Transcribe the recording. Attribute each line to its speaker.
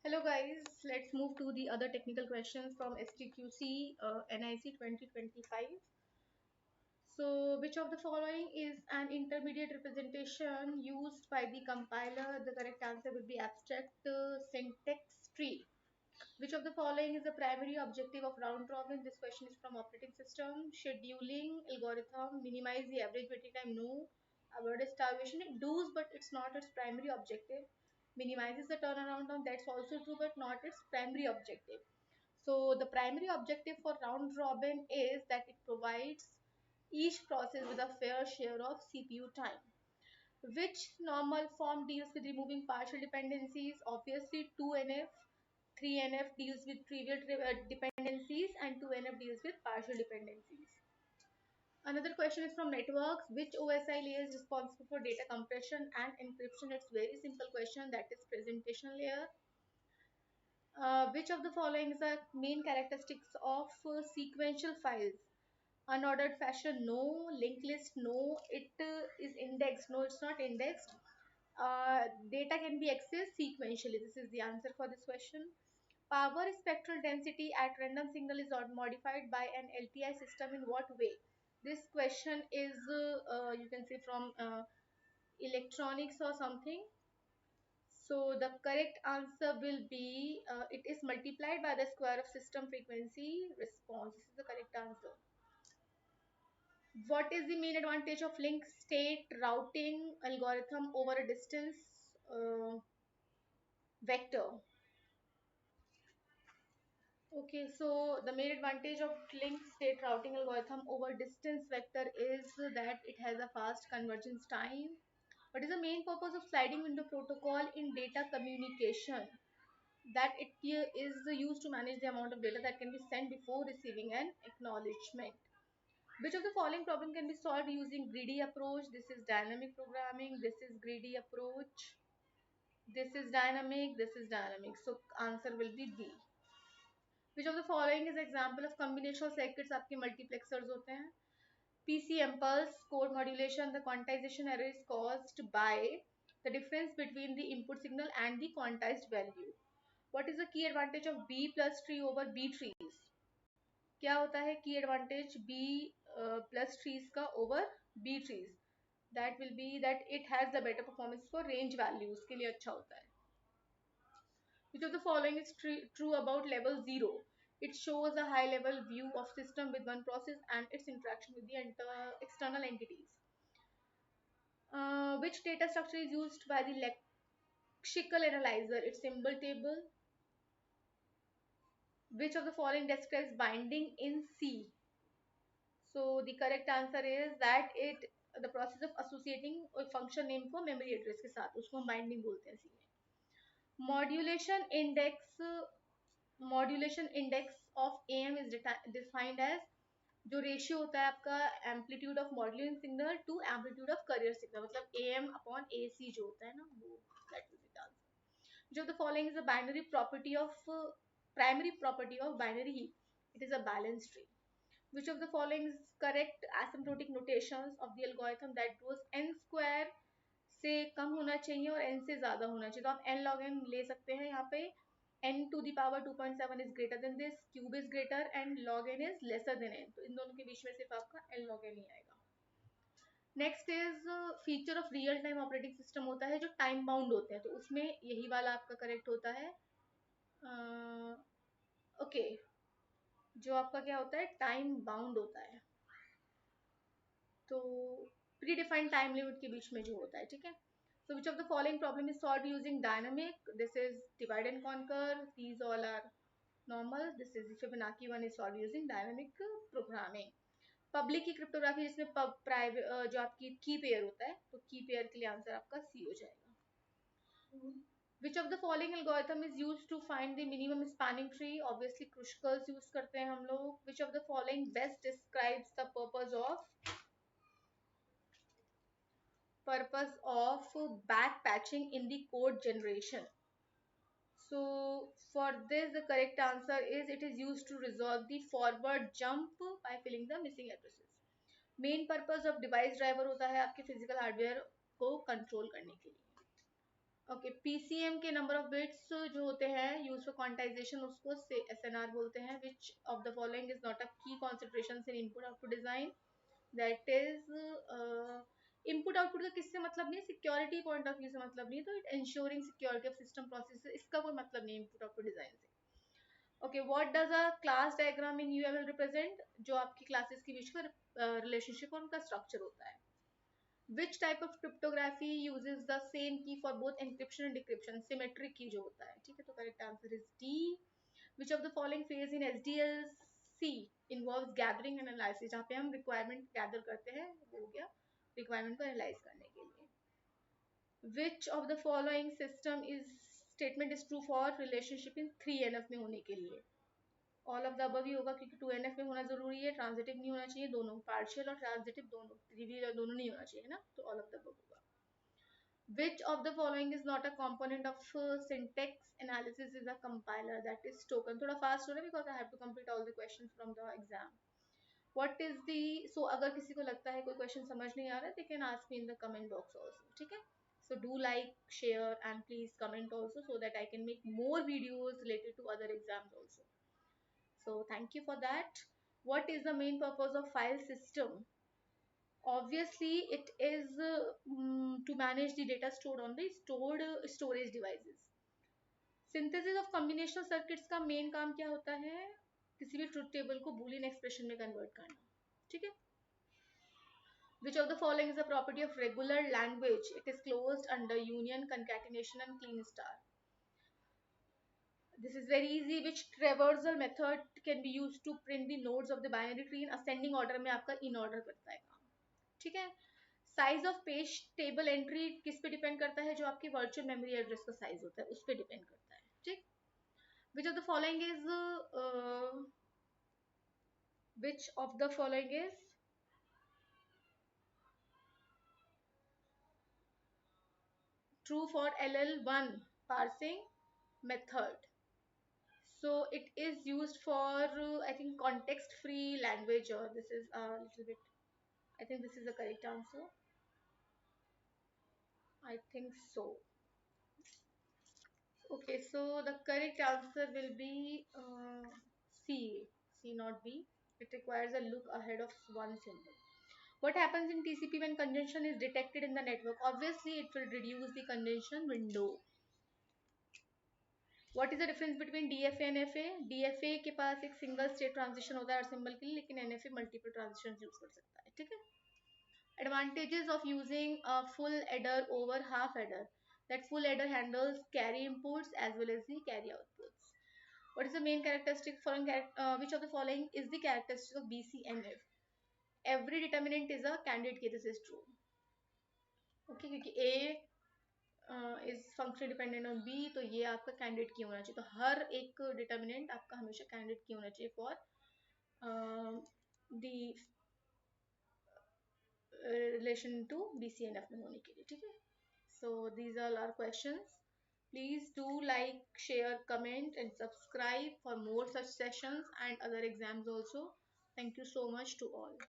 Speaker 1: Hello guys, let's move to the other technical questions from STQC NIC 2025. So, which of the following is an intermediate representation used by the compiler? The correct answer would be abstract syntax tree. Which of the following is the primary objective of round robin? This question is from operating system. Scheduling algorithm, minimize the average waiting time. No. Avoid starvation. It does, but it's not its primary objective. Minimizes the turnaround time. That's also true, but not its primary objective. So the primary objective for round robin is that it provides each process with a fair share of CPU time. Which normal form deals with removing partial dependencies? Obviously 2NF. 3NF deals with trivial dependencies and 2NF deals with partial dependencies. Another question is from networks. Which OSI layer is responsible for data compression and encryption? It's very simple question, that is presentation layer. Which of the following is the main characteristics of sequential files? Unordered fashion, no. Linked list, no. It is indexed, no, it's not indexed. Data can be accessed sequentially. This is the answer for this question. Power spectral density at random signal is modified by an LTI system in what way? This question is you can say from electronics or something. So the correct answer will be it is multiplied by the square of system frequency response. This is the correct answer. What is the main advantage of link state routing algorithm over a distance vector? Okay, so the main advantage of link state routing algorithm over distance vector is that it has a fast convergence time. What is the main purpose of sliding window protocol in data communication? That it is used to manage the amount of data that can be sent before receiving an acknowledgement. Which of the following problem can be solved using greedy approach? This is dynamic programming. This is greedy approach. This is dynamic. This is dynamic. So answer will be D. Which of the following is example of combinational circuits? आपके multiplexers होते हैं. PC impulse code modulation. The quantization error is caused by the difference between the input signal and the quantized value. What is the key advantage of B plus tree over B trees? क्या होता है key advantage B plus trees का over B trees? That will be that it has the better performance for range values के लिए अच्छा होता है. Which of the following is true about level 0? It shows a high level view of system with one process and its interaction with the external entities. Which data structure is used by the lexical analyzer? It's symbol table. Which of the following describes binding in C? So the correct answer is that it the process of associating a function name को memory address के साथ, उसको हम binding बोलते हैं इसीलिए. Modulation index modulation index of M is defined as जो ratio होता है आपका amplitude of modulating signal to amplitude of carrier signal, मतलब ए एम अपॉन ए सी जो होता है ना वो, that will be the answer. जो the following is a binary property of primary property of binary heap, it is a balance tree. Which of the following is correct asymptotic notations of the algorithm that goes n square से कम होना चाहिए और n से ज्यादा होना चाहिए? तो आप n log n ले सकते हैं यहाँ पे. n to the power 2.7 is greater than this, cube is greater and log n is lesser than n. तो इन दोनों के बीच में सिर्फ आपका n log n ही आएगा. Next is feature of real time operating system होता है जो टाइम बाउंड होते हैं, तो उसमें यही वाला आपका करेक्ट होता है. ओके जो आपका क्या होता है टाइम बाउंड होता है, तो प्री डिफाइंड टाइम लिमिट के बीच में जो होता है, ठीक है. So which of the following problem is solved using dynamic? This is divide and conquer. These all are normal. This is the Fibonacci one is solved using dynamic programming. Public की cryptography जिसमें private जो आपकी की pair होता है, तो की pair के लिए आंसर आपका सी हो जाएगा. Which of the following algorithm is used to find the minimum spanning tree? Obviously Kruskals use करते हैं हम लोग. Which of the following best describes the purpose of backpatching in the code generation? So for this the correct answer is it is used to resolve the forward jump by filling the missing addresses. Main purpose of device driver होता है आपके physical hardware को control करने के लिए. Okay, PCM के number of bits जो होते हैं यूज फॉर क्वांटाइजेशन उसको से एसएनआर बोलते हैं. Which of the following is not a key concentration in input output design. That is input output का किससे मतलब नहीं है, सिक्योरिटी पॉइंट ऑफ व्यू से मतलब नहीं है, तो it ensuring security of system process, इसका कोई मतलब नहीं इनपुट आउटपुट डिजाइन से. Okay, what does a class diagram in UML represent, जो आपकी क्लासेस के बीच का रिलेशनशिप और उनका स्ट्रक्चर होता है. Which type of cryptography uses the same key for both encryption and decryption? Symmetric key जो होता है, ठीक है. तो correct answer is D. Which of the following phase in SDLC involves gathering and analysis? जहाँ पे हम requirement gather करते हैं, वो हो गया requirement को analyze करने के लिए. Which of the following system is statement is true for relationship in 3NF में होने के लिए? ऑल ऑफ द अबव ही होगा क्योंकि 2NF में होना जरूरी है, ट्रांजिटिव नहीं होना चाहिए, दोनों पार्शियल और ट्रांजिटिव दोनों, ट्रिवियल दोनों नहीं होना चाहिए ना, तो ऑल ऑफ द अबव होगा. Which of the following is not a component of syntax analysis is a compiler, that is token. थोड़ा fast हो रहा है because I have to complete all the questions from the exam. What is the, so अगर किसी को लगता है कोई question समझ नहीं आ रहा है, they can ask me in the comment box also, ठीक है. So do like, share and please comment also so that I can make more videos related to other exams also. So thank you for that. What is the main purpose of file system? Obviously it is to manage the data stored on the stored storage devices. Synthesis of combinational circuits का main काम क्या होता है, किसी भी truth table को boolean expression में convert करना, ठीक है. Which of the following is a property of regular language? It is closed under union, concatenation and clean star. This is very easy. Which traversal method can be used to print the nodes of the binary tree in ascending order में आपका in order करता है काम, ठीक है. Size of page table entry किस पे depend करता है, जो आपकी वर्चुअल मेमोरी एड्रेस का साइज होता है उस पे डिपेंड करता है, ठीक. विच of the following is which of the following is true for LL1 parsing method? So it is used for I think context free language, or this is a little bit, I think this is the correct answer. I think so. Okay, so the correct answer will be C. C, not B. It requires a look ahead of one symbol. What happens in TCP when congestion is detected in the network? Obviously, it will reduce the congestion window. What is the difference between DFA and FA? DFA के पास एक single state transition होता है हर symbol के लिए, लेकिन NFA multipole transition use कर सकता है, ठीक है. Advantages of using a full adder over half adder. That full adder handles carry inputs as well as the carry outputs. What is the main characteristic for which of the following is the characteristic of BCNF? Every determinant is a candidate key. This is true. Okay, क्योंकि A is functionally dependent on B, तो ये आपका candidate key होना चाहिए. तो हर एक determinant आपका हमेशा candidate key होना चाहिए for the relation to BCNF में होने के लिए, ठीक है. So these are our questions. Please do like, share, comment and subscribe for more such sessions and other exams also. Thank you so much to all.